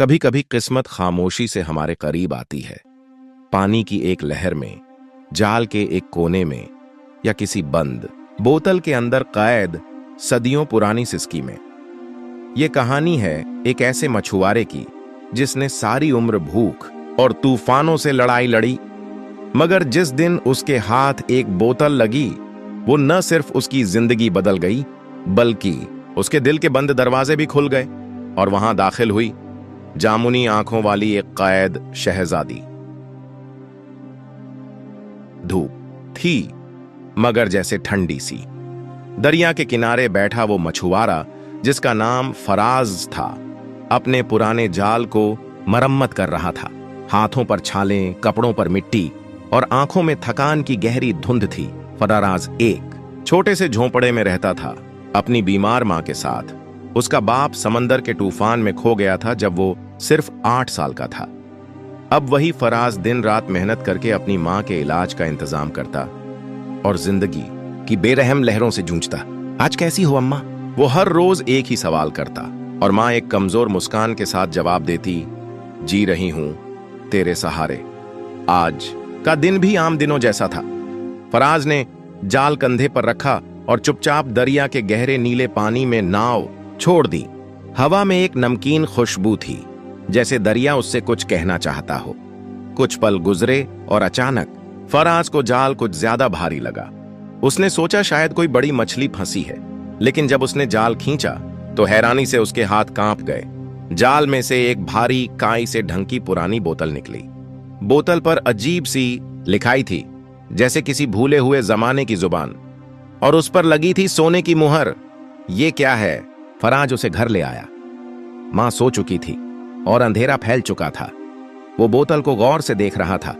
कभी कभी किस्मत खामोशी से हमारे करीब आती है। पानी की एक लहर में, जाल के एक कोने में, या किसी बंद बोतल के अंदर कैद सदियों पुरानी सिसकी में। ये कहानी है एक ऐसे मछुआरे की जिसने सारी उम्र भूख और तूफानों से लड़ाई लड़ी, मगर जिस दिन उसके हाथ एक बोतल लगी, वो न सिर्फ उसकी जिंदगी बदल गई, बल्कि उसके दिल के बंद दरवाजे भी खुल गए और वहां दाखिल हुई जामुनी आंखों वाली एक कैद शहजादी। धूप थी, मगर जैसे ठंडी सी। दरिया के किनारे बैठा वो मछुआरा, जिसका नाम फराज था, अपने पुराने जाल को मरम्मत कर रहा था। हाथों पर छालें, कपड़ों पर मिट्टी और आंखों में थकान की गहरी धुंध थी। फराज एक छोटे से झोंपड़े में रहता था, अपनी बीमार मां के साथ। उसका बाप समंदर के तूफान में खो गया था जब वो सिर्फ 8 साल का था। अब वही फराज दिन रात मेहनत करके अपनी मां के इलाज का इंतजाम करता और जिंदगी की बेरहम लहरों से जूझता। आज कैसी हो अम्मा? वो हर रोज एक ही सवाल करता और मां एक कमजोर मुस्कान के साथ जवाब देती, जी रही हूं तेरे सहारे। आज का दिन भी आम दिनों जैसा था। फराज ने जाल कंधे पर रखा और चुपचाप दरिया के गहरे नीले पानी में नाव छोड़ दी। हवा में एक नमकीन खुशबू थी, जैसे दरिया उससे कुछ कहना चाहता हो। कुछ पल गुजरे और अचानक फराज को जाल कुछ ज्यादा भारी लगा। उसने सोचा शायद कोई बड़ी मछली फंसी है, लेकिन जब उसने जाल खींचा तो हैरानी से उसके हाथ कांप गए। जाल में से एक भारी काई से ढंकी पुरानी बोतल निकली। बोतल पर अजीब सी लिखाई थी, जैसे किसी भूले हुए जमाने की जुबान, और उस पर लगी थी सोने की मुहर। ये क्या है? फराज उसे घर ले आया। मां सो चुकी थी और अंधेरा फैल चुका था। वो बोतल को गौर से देख रहा था,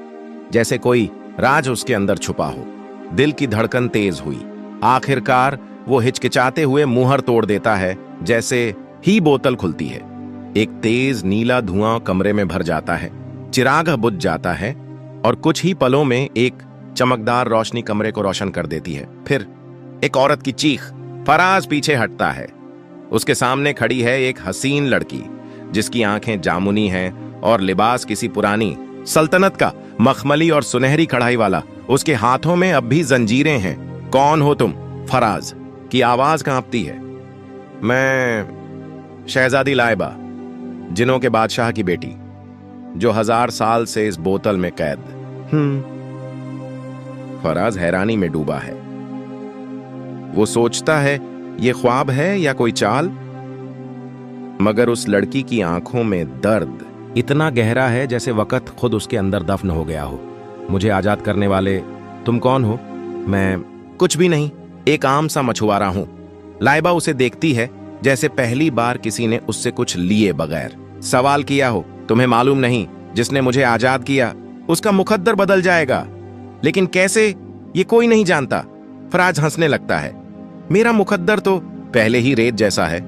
जैसे कोई राज उसके अंदर छुपा हो। दिल की धड़कन तेज हुई। आखिरकार वो हिचकिचाते हुए मुहर तोड़ देता है। जैसे ही बोतल खुलती है, एक तेज नीला धुआं कमरे में भर जाता है। चिराग बुझ जाता है और कुछ ही पलों में एक चमकदार रोशनी कमरे को रोशन कर देती है। फिर एक औरत की चीख। फराज पीछे हटता है। उसके सामने खड़ी है एक हसीन लड़की, जिसकी आंखें जामुनी हैं और लिबास किसी पुरानी सल्तनत का, मखमली और सुनहरी कढ़ाई वाला। उसके हाथों में अब भी जंजीरें हैं। कौन हो तुम? फराज की आवाज कांपती है। मैं शहजादी लाइबा, जिनों के बादशाह की बेटी, जो 1000 साल से इस बोतल में कैद। फराज हैरानी में डूबा है। वो सोचता है ये ख्वाब है या कोई चाल, मगर उस लड़की की आंखों में दर्द इतना गहरा है जैसे वक्त खुद उसके अंदर दफन हो गया हो। मुझे आजाद करने वाले तुम कौन हो? मैं कुछ भी नहीं, एक आम सा मछुआरा हूं। लाइबा उसे देखती है जैसे पहली बार किसी ने उससे कुछ लिए बगैर सवाल किया हो। तुम्हें मालूम नहीं, जिसने मुझे आजाद किया उसका मुकद्दर बदल जाएगा। लेकिन कैसे, ये कोई नहीं जानता। फराज हंसने लगता है। मेरा मुकद्दर तो पहले ही रेत जैसा है,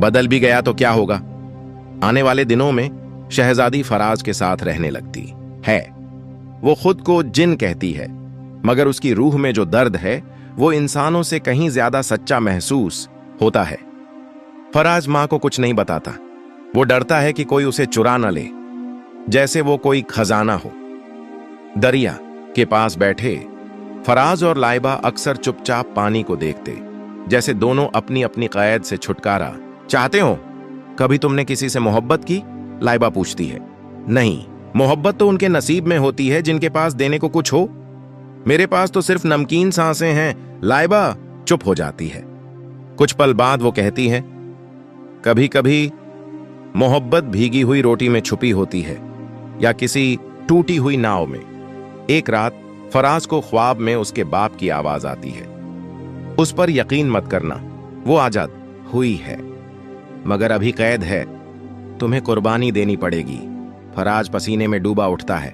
बदल भी गया तो क्या होगा? आने वाले दिनों में शहजादी फराज के साथ रहने लगती है। वो खुद को जिन कहती है, मगर उसकी रूह में जो दर्द है वो इंसानों से कहीं ज्यादा सच्चा महसूस होता है। फराज मां को कुछ नहीं बताता। वो डरता है कि कोई उसे चुरा न ले, जैसे वो कोई खजाना हो। दरिया के पास बैठे फराज और लाइबा अक्सर चुपचाप पानी को देखते, जैसे दोनों अपनी अपनी कैद से छुटकारा चाहते हो। कभी तुमने किसी से मोहब्बत की? लाइबा पूछती है। नहीं, मोहब्बत तो उनके नसीब में होती है जिनके पास देने को कुछ हो। मेरे पास तो सिर्फ नमकीन सांसें हैं। लाइबा चुप हो जाती है। कुछ पल बाद वो कहती है, कभी कभी मोहब्बत भीगी हुई रोटी में छुपी होती है, या किसी टूटी हुई नाव में। एक रात फराज को ख्वाब में उसके बाप की आवाज आती है, उस पर यकीन मत करना, वो आजाद हुई है, मगर अभी कैद है। तुम्हें कुर्बानी देनी पड़ेगी। फराज पसीने में डूबा उठता है।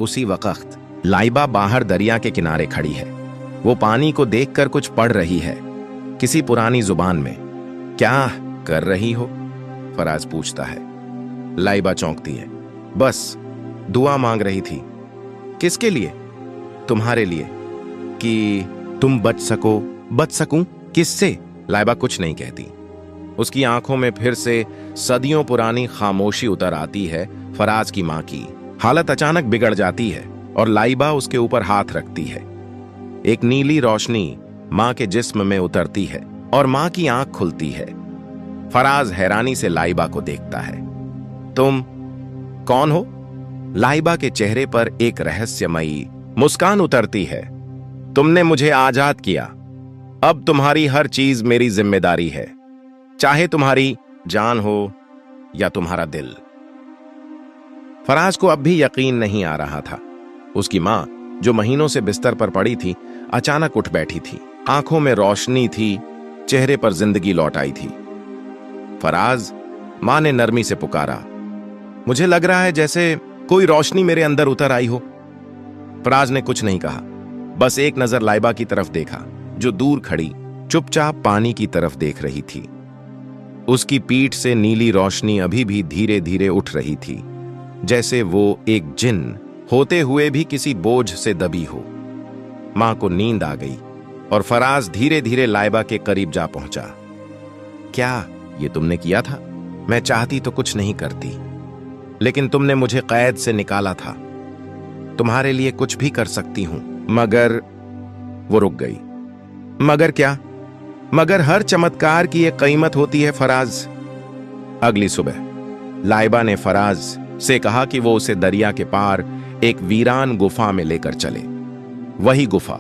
उसी वक्त लाइबा बाहर दरिया के किनारे खड़ी है। वो पानी को देखकर कुछ पढ़ रही है, किसी पुरानी जुबान में। क्या कर रही हो? फराज पूछता है। लाइबा चौंकती है। बस दुआ मांग रही थी। किसके लिए? तुम्हारे लिए, कि तुम बच सकूं। किससे? लाइबा कुछ नहीं कहती। उसकी आंखों में फिर से सदियों पुरानी खामोशी उतर आती है। फराज की मां की हालत अचानक बिगड़ जाती है और लाइबा उसके ऊपर हाथ रखती है। एक नीली रोशनी मां के जिस्म में उतरती है और मां की आंख खुलती है। फराज हैरानी से लाइबा को देखता है। तुम कौन हो? लाइबा के चेहरे पर एक रहस्यमयी मुस्कान उतरती है। तुमने मुझे आजाद किया। अब तुम्हारी हर चीज मेरी जिम्मेदारी है, चाहे तुम्हारी जान हो या तुम्हारा दिल। फराज को अब भी यकीन नहीं आ रहा था। उसकी मां, जो महीनों से बिस्तर पर पड़ी थी, अचानक उठ बैठी थी। आंखों में रोशनी थी, चेहरे पर जिंदगी लौट आई थी। फराज, मां ने नरमी से पुकारा। मुझे लग रहा है जैसे कोई रोशनी मेरे अंदर उतर आई हो। फराज ने कुछ नहीं कहा, बस एक नजर लाइबा की तरफ देखा, जो दूर खड़ी चुपचाप पानी की तरफ देख रही थी। उसकी पीठ से नीली रोशनी अभी भी धीरे धीरे उठ रही थी, जैसे वो एक जिन होते हुए भी किसी बोझ से दबी हो। मां को नींद आ गई और फराज धीरे धीरे लाइबा के करीब जा पहुंचा। क्या ये तुमने किया था? मैं चाहती तो कुछ नहीं करती, लेकिन तुमने मुझे कैद से निकाला था। तुम्हारे लिए कुछ भी कर सकती हूं, मगर... वो रुक गई। मगर क्या? मगर हर चमत्कार की एक कीमत होती है फराज। अगली सुबह लाइबा ने फराज से कहा कि वो उसे दरिया के पार एक वीरान गुफा में लेकर चले। वही गुफा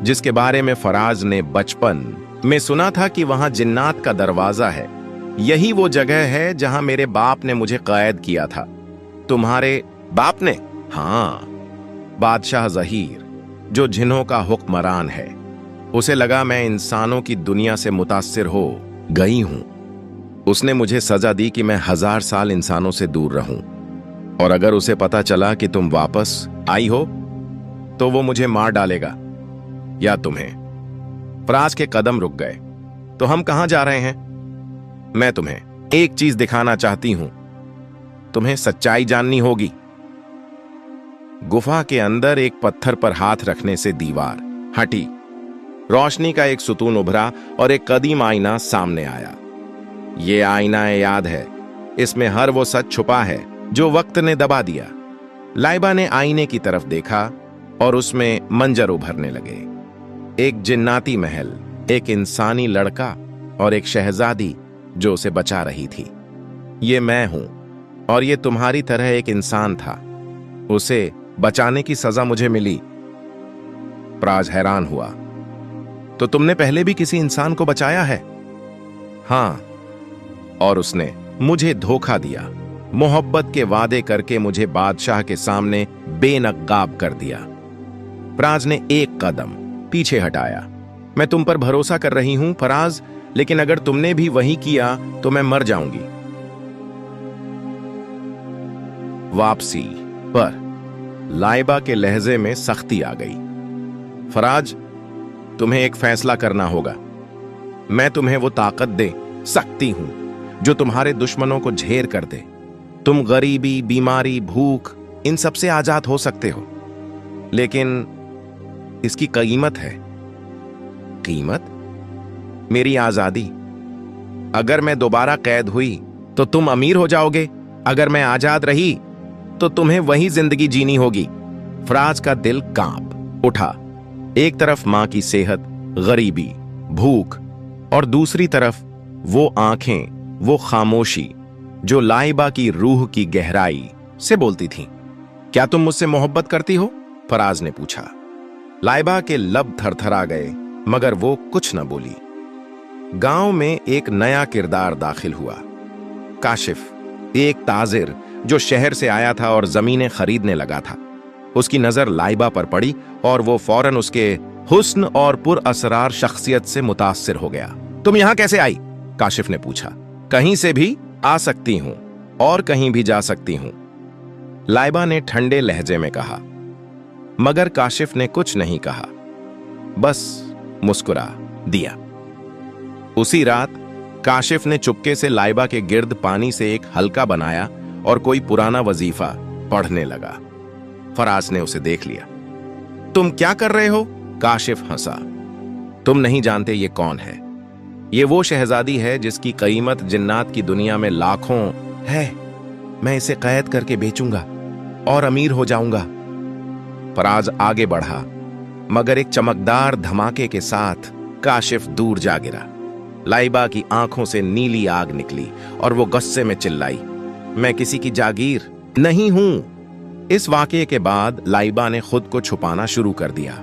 जिसके बारे में फराज ने बचपन में सुना था कि वहां जिन्नात का दरवाजा है। यही वो जगह है जहां मेरे बाप ने मुझे कैद किया था। तुम्हारे बाप ने? हां, बादशाह जहीर, जो जिन्हों का हुक्मरान है। उसे लगा मैं इंसानों की दुनिया से मुतासिर हो गई हूं। उसने मुझे सजा दी कि मैं 1000 साल इंसानों से दूर रहूं, और अगर उसे पता चला कि तुम वापस आई हो तो वो मुझे मार डालेगा, या तुम्हें। फराज के कदम रुक गए। तो हम कहां जा रहे हैं? मैं तुम्हें एक चीज दिखाना चाहती हूं। तुम्हें सच्चाई जाननी होगी। गुफा के अंदर एक पत्थर पर हाथ रखने से दीवार हटी। रोशनी का एक सुतून उभरा और एक कदीम आईना सामने आया। ये आईना याद है, इसमें हर वो सच छुपा है जो वक्त ने दबा दिया। लाइबा ने आईने की तरफ देखा और उसमें मंजर उभरने लगे। एक जिन्नाती महल, एक इंसानी लड़का और एक शहजादी जो उसे बचा रही थी। ये मैं हूं, और ये तुम्हारी तरह एक इंसान था। उसे बचाने की सजा मुझे मिली। फराज हैरान हुआ। तो तुमने पहले भी किसी इंसान को बचाया है? हां, और उसने मुझे धोखा दिया। मोहब्बत के वादे करके मुझे बादशाह के सामने बेनकाब कर दिया। फराज ने एक कदम पीछे हटाया। मैं तुम पर भरोसा कर रही हूं फराज, लेकिन अगर तुमने भी वही किया तो मैं मर जाऊंगी। वापसी पर लाइबा के लहजे में सख्ती आ गई। फराज, तुम्हें एक फैसला करना होगा। मैं तुम्हें वो ताकत दे सकती हूं जो तुम्हारे दुश्मनों को झेर कर दे। तुम गरीबी, बीमारी, भूख, इन सब से आजाद हो सकते हो, लेकिन इसकी कीमत है। कीमत? मेरी आजादी। अगर मैं दोबारा कैद हुई तो तुम अमीर हो जाओगे। अगर मैं आजाद रही तो तुम्हें वही जिंदगी जीनी होगी। फराज का दिल कांप उठा। एक तरफ मां की सेहत, गरीबी, भूख, और दूसरी तरफ वो आंखें, वो खामोशी जो लाइबा की रूह की गहराई से बोलती थी। क्या तुम मुझसे मोहब्बत करती हो? फराज ने पूछा। लाइबा के लब थरथरा गए, मगर वो कुछ न बोली। गांव में एक नया किरदार दाखिल हुआ। काशिफ, एक ताजिर जो शहर से आया था और जमीनें खरीदने लगा था। उसकी नजर लाइबा पर पड़ी और वो फौरन उसके हुस्न और पुरअसरार शख्सियत से मुतासिर हो गया। तुम यहां कैसे आई? काशिफ ने पूछा। कहीं से भी आ सकती हूं और कहीं भी जा सकती हूं, लाइबा ने ठंडे लहजे में कहा। मगर काशिफ ने कुछ नहीं कहा, बस मुस्कुरा दिया। उसी रात काशिफ ने चुपके से लाइबा के गिर्द पानी से एक हल्का बनाया और कोई पुराना वजीफा पढ़ने लगा। फराज ने उसे देख लिया। तुम क्या कर रहे हो? काशिफ हंसा। तुम नहीं जानते ये कौन है। ये वो शहजादी है जिसकी कीमत जिन्नात की दुनिया में लाखों है। मैं इसे कैद करके बेचूंगा और अमीर हो जाऊंगा। फराज आगे बढ़ा, मगर एक चमकदार धमाके के साथ काशिफ दूर जा गिरा। लाइबा की आंखों से नीली आग निकली और वो गुस्से में चिल्लाई, मैं किसी की जागीर नहीं हूं। इस वाकये के बाद लाइबा ने खुद को छुपाना शुरू कर दिया।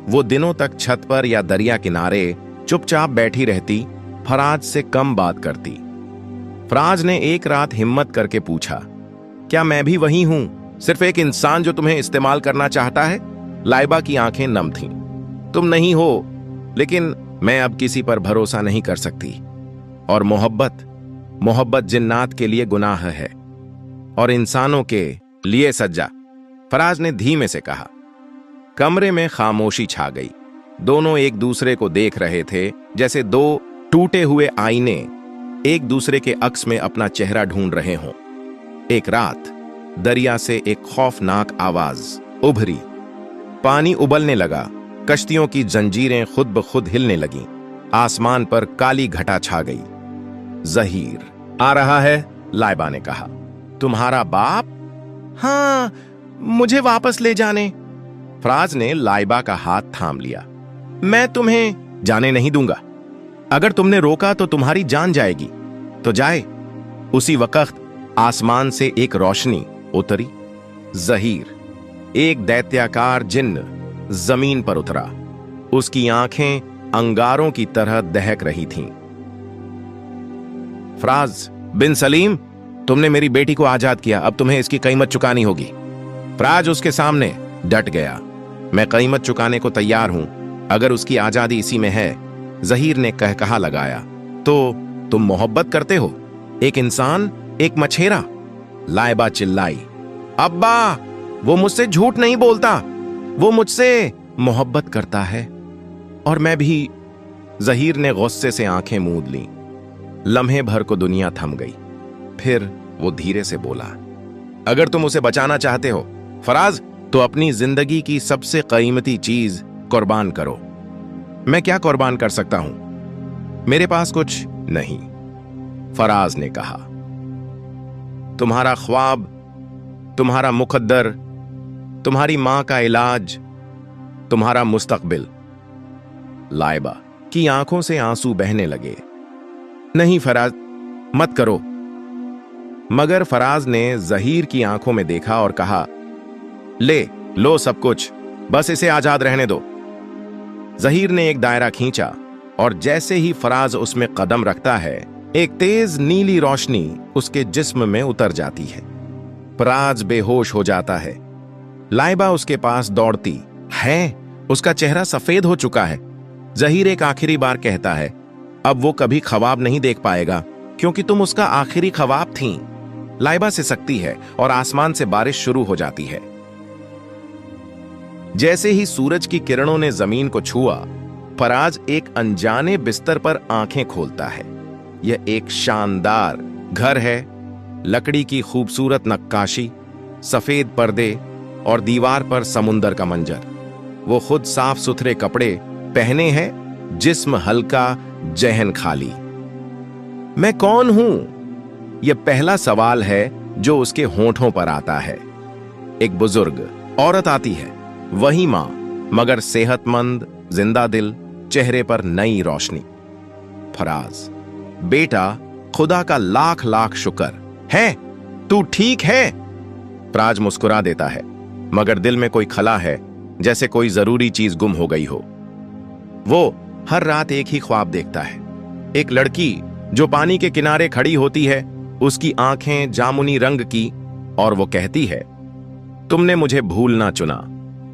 वो दिनों तक छत पर या दरिया किनारे चुपचाप बैठी रहती, फराज से कम बात करती। फराज ने एक रात हिम्मत करके पूछा, क्या मैं भी वही हूं, सिर्फ एक इंसान जो तुम्हें इस्तेमाल करना चाहता है? लाइबा की आंखें नम थीं। तुम नहीं हो, लेकिन मैं अब किसी पर भरोसा नहीं कर सकती। और मोहब्बत जिन्नात के लिए गुनाह है और इंसानों के लिए सज्जा, फराज ने धीमे से कहा। कमरे में खामोशी छा गई। दोनों एक दूसरे को देख रहे थे, जैसे दो टूटे हुए आईने एक दूसरे के अक्स में अपना चेहरा ढूंढ रहे हों। एक रात दरिया से एक खौफनाक आवाज उभरी। पानी उबलने लगा, कश्तियों की जंजीरें खुद ब खुद हिलने लगीं। आसमान पर काली घटा छा गई। जहीर आ रहा है, लाइबा ने कहा। तुम्हारा बाप? हाँ, मुझे वापस ले जाने। फराज ने लाइबा का हाथ थाम लिया। मैं तुम्हें जाने नहीं दूंगा। अगर तुमने रोका तो तुम्हारी जान जाएगी। तो जाए। उसी वक्त आसमान से एक रोशनी उतरी। जहीर, एक दैत्याकार जिन्न, जमीन पर उतरा। उसकी आंखें अंगारों की तरह दहक रही थीं। फराज बिन सलीम, तुमने मेरी बेटी को आजाद किया, अब तुम्हें इसकी कीमत चुकानी होगी। फराज उसके सामने डट गया। मैं कीमत चुकाने को तैयार हूं, अगर उसकी आजादी इसी में है। जहीर ने कहकहा लगाया। तो तुम मोहब्बत करते हो? एक इंसान, एक मछेरा? लाइबा चिल्लाई। अब्बा, वो मुझसे झूठ नहीं बोलता, वो मुझसे मोहब्बत करता है। और मैं भी। जहीर ने गुस्से से आंखें मूंद लीं। लम्हे भर को दुनिया थम गई। फिर वो धीरे से बोला, अगर तुम उसे बचाना चाहते हो फराज, तो अपनी जिंदगी की सबसे कीमती चीज कुर्बान करो। मैं क्या कुर्बान कर सकता हूं? मेरे पास कुछ नहीं, फराज ने कहा। तुम्हारा ख्वाब, तुम्हारा मुकद्दर, तुम्हारी मां का इलाज, तुम्हारा मुस्तकबिल। लाइबा की आंखों से आंसू बहने लगे। नहीं फराज, मत करो। मगर फराज ने जहीर की आंखों में देखा और कहा, ले लो सब कुछ, बस इसे आजाद रहने दो। जहीर ने एक दायरा खींचा और जैसे ही फराज उसमें कदम रखता है, एक तेज नीली रोशनी उसके जिस्म में उतर जाती है। फराज बेहोश हो जाता है। लाइबा उसके पास दौड़ती है। उसका चेहरा सफेद हो चुका है। जहीर एक आखिरी बार कहता है, अब वो कभी ख्वाब नहीं देख पाएगा, क्योंकि तुम उसका आखिरी ख्वाब थीं। लाइबा सिसकती है और आसमान से बारिश शुरू हो जाती है। जैसे ही सूरज की किरणों ने जमीन को छुआ, फराज एक अनजाने बिस्तर पर आंखें खोलता है। यह एक शानदार घर है। लकड़ी की खूबसूरत नक्काशी, सफेद पर्दे और दीवार पर समुंदर का मंजर। वो खुद साफ सुथरे कपड़े पहने हैं, जिस्म हल्का, जहन खाली। मैं कौन हूं? यह पहला सवाल है जो उसके होंठों पर आता है। एक बुजुर्ग औरत आती है, वही मां, मगर सेहतमंद, जिंदा दिल, चेहरे पर नई रोशनी। फराज, बेटा, खुदा का लाख लाख शुक्र है, तू ठीक है। फराज मुस्कुरा देता है, मगर दिल में कोई खला है, जैसे कोई जरूरी चीज गुम हो गई हो। वो हर रात एक ही ख्वाब देखता है। एक लड़की जो पानी के किनारे खड़ी होती है, उसकी आंखें जामुनी रंग की, और वो कहती है, तुमने मुझे भूलना चुना,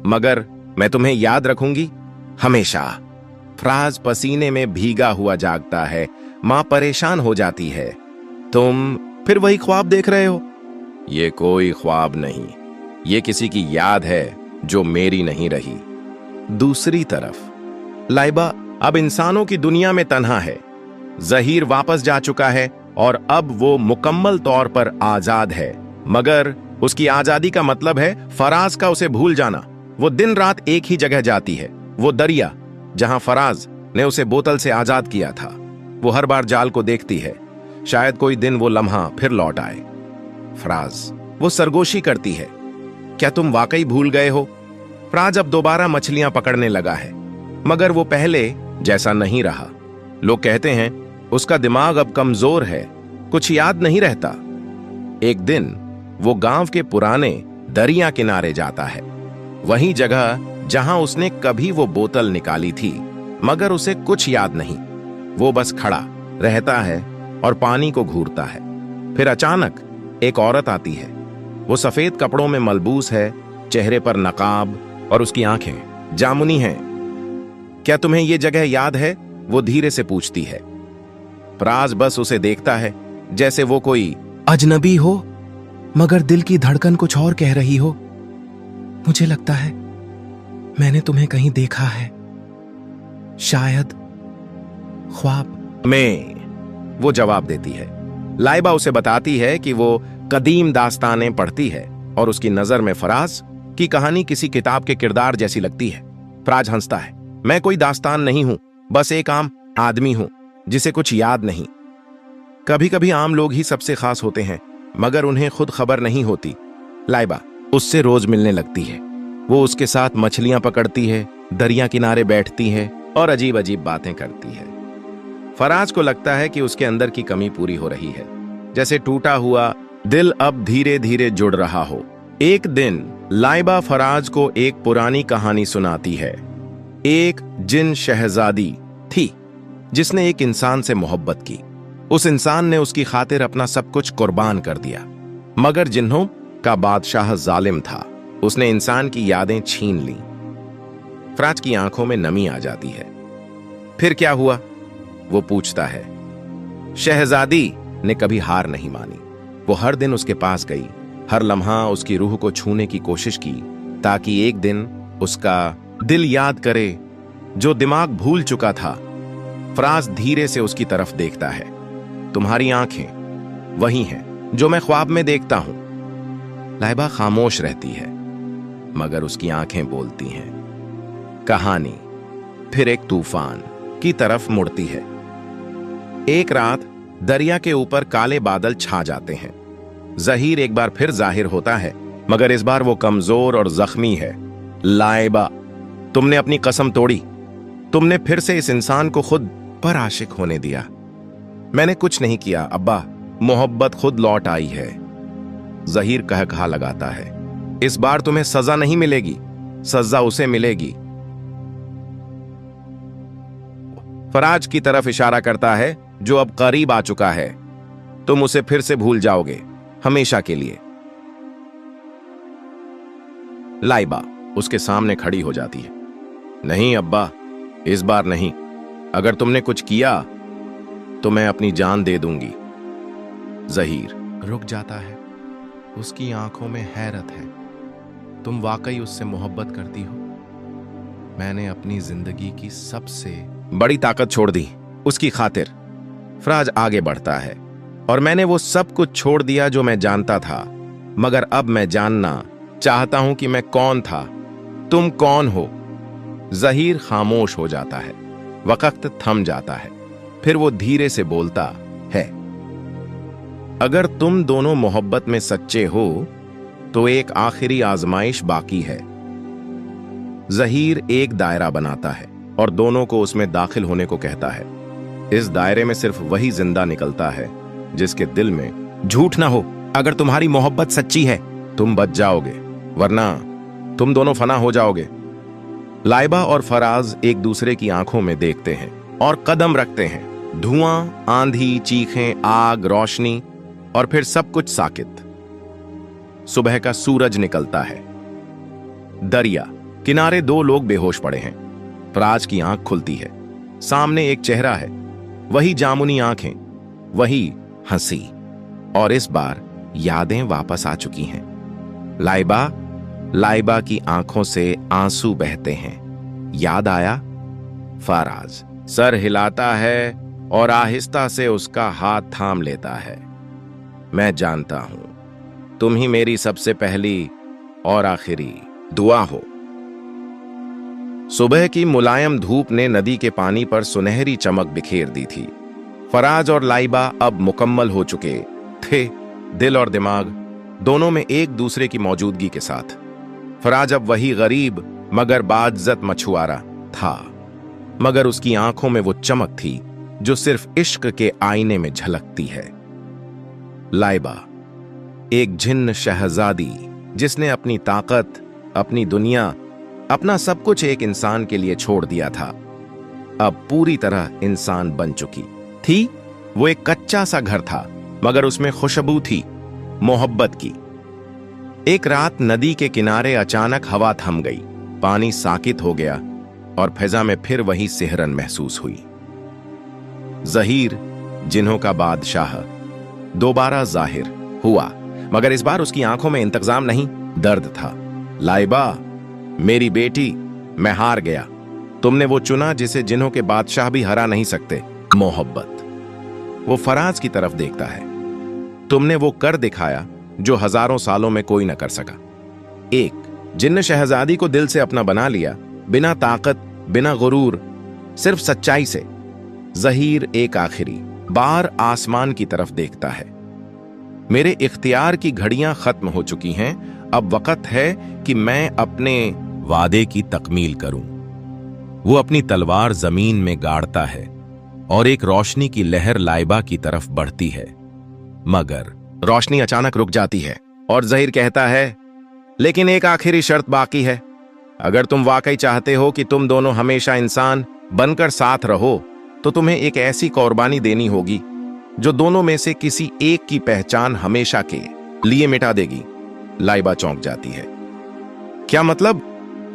मगर मैं तुम्हें याद रखूंगी हमेशा। फराज पसीने में भीगा हुआ जागता है। मां परेशान हो जाती है, तुम फिर वही ख्वाब देख रहे हो? ये कोई ख्वाब नहीं, ये किसी की याद है जो मेरी नहीं रही। दूसरी तरफ लाइबा अब इंसानों की दुनिया में तन्हा है। जहीर वापस जा चुका है और अब वो मुकम्मल तौर पर आजाद है, मगर उसकी आजादी का मतलब है फराज का उसे भूल जाना। वो दिन रात एक ही जगह जाती है, वो दरिया जहां फराज ने उसे बोतल से आजाद किया था। वो हर बार जाल को देखती है, शायद कोई दिन वो लम्हा फिर लौट आए। फराज, वो सरगोशी करती है, क्या तुम वाकई भूल गए हो? फराज अब दोबारा मछलियां पकड़ने लगा है, मगर वो पहले जैसा नहीं रहा। लोग कहते हैं उसका दिमाग अब कमजोर है, कुछ याद नहीं रहता। एक दिन वो गांव के पुराने दरिया किनारे जाता है, वही जगह जहां उसने कभी वो बोतल निकाली थी, मगर उसे कुछ याद नहीं। वो बस खड़ा रहता है और पानी को घूरता है। फिर अचानक एक औरत आती है। वो सफेद कपड़ों में मलबूस है, चेहरे पर नकाब, और उसकी आंखें जामुनी हैं। क्या तुम्हें ये जगह याद है? वो धीरे से पूछती है। फराज बस उसे देखता है जैसे वो कोई अजनबी हो, मगर दिल की धड़कन कुछ और कह रही हो। मुझे लगता है मैंने तुम्हें कहीं देखा है, शायद ख्वाब में, वो जवाब देती है। लाइबा उसे बताती है कि वो कदीम दास्तानें पढ़ती है और उसकी नजर में फराज की कहानी किसी किताब के किरदार जैसी लगती है। फराज हंसता है। मैं कोई दास्तान नहीं हूं, बस एक आम आदमी हूं जिसे कुछ याद नहीं। कभी कभी आम लोग ही सबसे खास होते हैं, मगर उन्हें खुद खबर नहीं होती। लाइबा उससे रोज मिलने लगती है। वो उसके साथ मछलियां पकड़ती है, दरिया किनारे बैठती है और अजीब अजीब बातें करती है। फराज को लगता है कि उसके अंदर की कमी पूरी हो रही है, जैसे टूटा हुआ दिल अब धीरे धीरे जुड़ रहा हो। एक दिन लाइबा फराज को एक पुरानी कहानी सुनाती है। एक जिन शहजादी थी जिसने एक इंसान से मोहब्बत की। उस इंसान ने उसकी खातिर अपना सब कुछ कुर्बान कर दिया, मगर जिन्हों का बादशाह जालिम था, उसने इंसान की यादें छीन ली। फराज की आंखों में नमी आ जाती है। फिर क्या हुआ? वो पूछता है। शहजादी ने कभी हार नहीं मानी। वो हर दिन उसके पास गई, हर लम्हा उसकी रूह को छूने की कोशिश की, ताकि एक दिन उसका दिल याद करे जो दिमाग भूल चुका था। फराज धीरे से उसकी तरफ देखता है। तुम्हारी आंखें वही हैं जो मैं ख्वाब में देखता हूं। लाइबा खामोश रहती है, मगर उसकी आंखें बोलती हैं। कहानी फिर एक तूफान की तरफ मुड़ती है। एक रात दरिया के ऊपर काले बादल छा जाते हैं। जहीर एक बार फिर जाहिर होता है, मगर इस बार वो कमजोर और जख्मी है। लाइबा, तुमने अपनी कसम तोड़ी। तुमने फिर से इस इंसान को खुद पर आशिक होने दिया। मैंने कुछ नहीं किया अब्बा, मोहब्बत खुद लौट आई है। जहीर कहकहा लगाता है। इस बार तुम्हें सजा नहीं मिलेगी, सजा उसे मिलेगी। फराज की तरफ इशारा करता है जो अब करीब आ चुका है। तुम उसे फिर से भूल जाओगे, हमेशा के लिए। लाइबा उसके सामने खड़ी हो जाती है। नहीं अब्बा, इस बार नहीं। अगर तुमने कुछ किया तो मैं अपनी जान दे दूंगी। जहीर रुक जाता है। उसकी आंखों में हैरत है। तुम वाकई उससे मोहब्बत करती हो? मैंने अपनी जिंदगी की सबसे बड़ी ताकत छोड़ दी उसकी खातिर। फराज आगे बढ़ता है। और मैंने वो सब कुछ छोड़ दिया जो मैं जानता था, मगर अब मैं जानना चाहता हूं कि मैं कौन था। तुम कौन हो? जहीर खामोश हो जाता है। वक्त थम जाता है। फिर वो धीरे से बोलता है, अगर तुम दोनों मोहब्बत में सच्चे हो तो एक आखिरी आजमाइश बाकी है। जहीर एक दायरा बनाता है और दोनों को उसमें दाखिल होने को कहता है। इस दायरे में सिर्फ वही जिंदा निकलता है जिसके दिल में झूठ ना हो। अगर तुम्हारी मोहब्बत सच्ची है तुम बच जाओगे, वरना तुम दोनों फना हो जाओगे। लाइबा और फराज एक दूसरे की आंखों में देखते हैं और कदम रखते हैं। धुआं, आंधी, चीखें, आग, रोशनी, और फिर सब कुछ साकित। सुबह का सूरज निकलता है। दरिया किनारे दो लोग बेहोश पड़े हैं। फराज की आंख खुलती है। सामने एक चेहरा है, वही जामुनी आंखें, वही हंसी, और इस बार यादें वापस आ चुकी हैं। लाइबा की आंखों से आंसू बहते हैं। याद आया? फराज सर हिलाता है और आहिस्ता से उसका हाथ थाम लेता है। मैं जानता हूं तुम ही मेरी सबसे पहली और आखिरी दुआ हो। सुबह की मुलायम धूप ने नदी के पानी पर सुनहरी चमक बिखेर दी थी। फराज और लाइबा अब मुकम्मल हो चुके थे, दिल और दिमाग दोनों में एक दूसरे की मौजूदगी के साथ। फराज अब वही गरीब मगर बाइज्जत मछुआरा था, मगर उसकी आंखों में वो चमक थी जो सिर्फ इश्क के आईने में झलकती है। लाइबा एक जिन्न शहजादी जिसने अपनी ताकत, अपनी दुनिया, अपना सब कुछ एक इंसान के लिए छोड़ दिया था, अब पूरी तरह इंसान बन चुकी थी। वो एक कच्चा सा घर था मगर उसमें खुशबू थी मोहब्बत की। एक रात नदी के किनारे अचानक हवा थम गई, पानी साकित हो गया और फिजा में फिर वही सिहरन महसूस हुई। ज़हीर, जिन्हों का बादशाह, दोबारा जाहिर हुआ, मगर इस बार उसकी आंखों में इंतजाम नहीं, दर्द था। लाइबा, मेरी बेटी, मैं हार गया। तुमने वो चुना जिसे जिन्हों के बादशाह भी हरा नहीं सकते, मोहब्बत। वो फराज की तरफ देखता है। तुमने वो कर दिखाया जो हजारों सालों में कोई न कर सका। एक जिन्न शहजादी को दिल से अपना बना लिया, बिना ताकत, बिना गुरूर, सिर्फ सच्चाई से। ज़हीर एक आखिरी बार आसमान की तरफ देखता है। मेरे इख्तियार की घड़ियां खत्म हो चुकी हैं, अब वक्त है कि मैं अपने वादे की तकमील करूं। वो अपनी तलवार जमीन में गाड़ता है और एक रोशनी की लहर लाइबा की तरफ बढ़ती है, मगर रोशनी अचानक रुक जाती है और ज़हीर कहता है, लेकिन एक आखिरी शर्त बाकी है। अगर तुम वाकई चाहते हो कि तुम दोनों हमेशा इंसान बनकर साथ रहो, तो तुम्हें एक ऐसी कुर्बानी देनी होगी जो दोनों में से किसी एक की पहचान हमेशा के लिए मिटा देगी। लाइबा चौंक जाती है। क्या मतलब?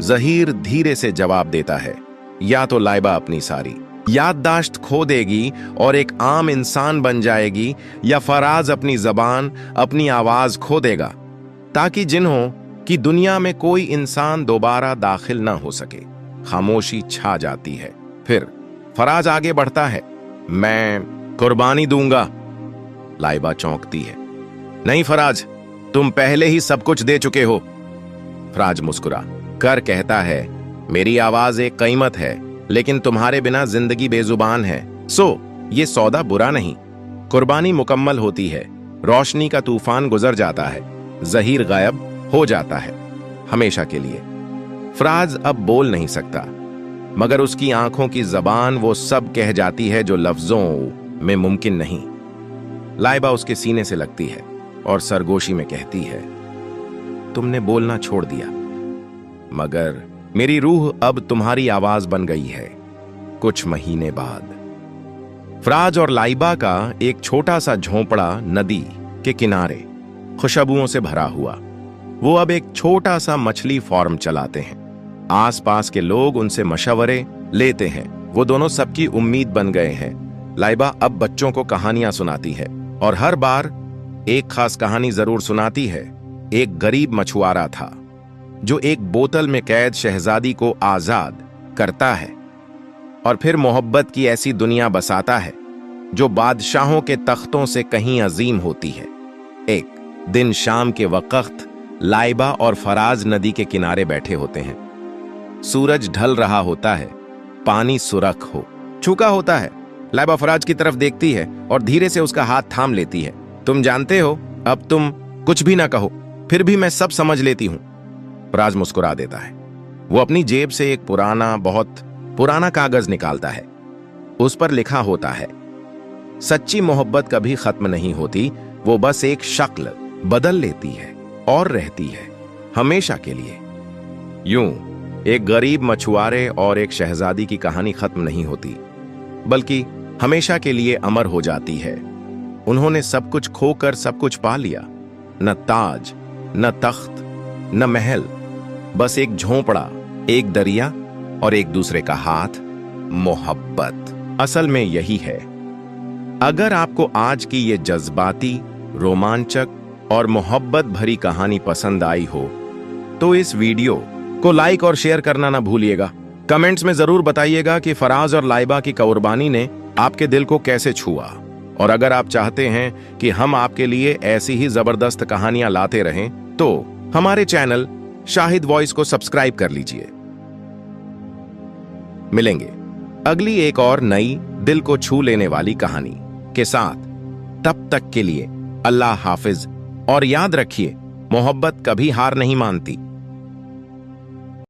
ज़हीर धीरे से जवाब देता है, या तो लाइबा अपनी सारी याददाश्त खो देगी और एक आम इंसान बन जाएगी, या फराज अपनी जबान, अपनी आवाज खो देगा, ताकि जिन्हों की दुनिया में कोई इंसान दोबारा दाखिल ना हो सके। खामोशी छा जाती है। फिर फराज आगे बढ़ता है, मैं कुर्बानी दूंगा। लाइबा चौंकती है, नहीं फराज, तुम पहले ही सब कुछ दे चुके हो। फराज मुस्कुरा कर कहता है, मेरी आवाज एक कीमत है, लेकिन तुम्हारे बिना जिंदगी बेजुबान है। सो ये सौदा बुरा नहीं। कुर्बानी मुकम्मल होती है, रोशनी का तूफान गुजर जाता है, ज़हीर गायब हो जाता है हमेशा के लिए। फराज अब बोल नहीं सकता, मगर उसकी आंखों की जबान वो सब कह जाती है जो लफ्जों में मुमकिन नहीं। लाइबा उसके सीने से लगती है और सरगोशी में कहती है, तुमने बोलना छोड़ दिया, मगर मेरी रूह अब तुम्हारी आवाज बन गई है। कुछ महीने बाद फराज और लाइबा का एक छोटा सा झोंपड़ा नदी के किनारे खुशबुओं से भरा हुआ। वो अब एक छोटा सा मछली फार्म चलाते हैं। आसपास के लोग उनसे मशवरे लेते हैं। वो दोनों सबकी उम्मीद बन गए हैं। लाइबा अब बच्चों को कहानियां सुनाती है और हर बार एक खास कहानी जरूर सुनाती है। एक गरीब मछुआरा था जो एक बोतल में कैद शहजादी को आजाद करता है और फिर मोहब्बत की ऐसी दुनिया बसाता है जो बादशाहों के तख्तों से कहीं अजीम होती है। एक दिन शाम के वक्त लाइबा और फराज नदी के किनारे बैठे होते हैं। सूरज ढल रहा होता है, पानी सुरख हो चुका होता है। लाइबा फराज की तरफ देखती है और धीरे से उसका हाथ थाम लेती है। तुम जानते हो, अब तुम कुछ भी ना कहो, फिर भी मैं सब समझ लेती हूं। फराज मुस्कुरा देता है। वो अपनी जेब से एक बहुत पुराना कागज निकालता है। उस पर लिखा होता है, सच्ची मोहब्बत कभी खत्म नहीं होती, वो बस एक शक्ल बदल लेती है और रहती है हमेशा के लिए। यूं एक गरीब मछुआरे और एक शहजादी की कहानी खत्म नहीं होती, बल्कि हमेशा के लिए अमर हो जाती है। उन्होंने सब कुछ खोकर सब कुछ पा लिया, न ताज, न तख्त, न महल, बस एक झोंपड़ा, एक दरिया और एक दूसरे का हाथ, मोहब्बत। असल में यही है। अगर आपको आज की ये जज्बाती, रोमांचक और मोहब्बत भरी कहानी पसंद आई हो, तो इस वीडियो को लाइक और शेयर करना ना भूलिएगा। कमेंट्स में जरूर बताइएगा कि फराज और लाइबा की कुर्बानी ने आपके दिल को कैसे छुआ। और अगर आप चाहते हैं कि हम आपके लिए ऐसी ही जबरदस्त कहानियां लाते रहें, तो हमारे चैनल शाहिद वॉइस को सब्सक्राइब कर लीजिए। मिलेंगे अगली एक और नई दिल को छू लेने वाली कहानी के साथ। तब तक के लिए अल्लाह हाफिज, और याद रखिए, मोहब्बत कभी हार नहीं मानती।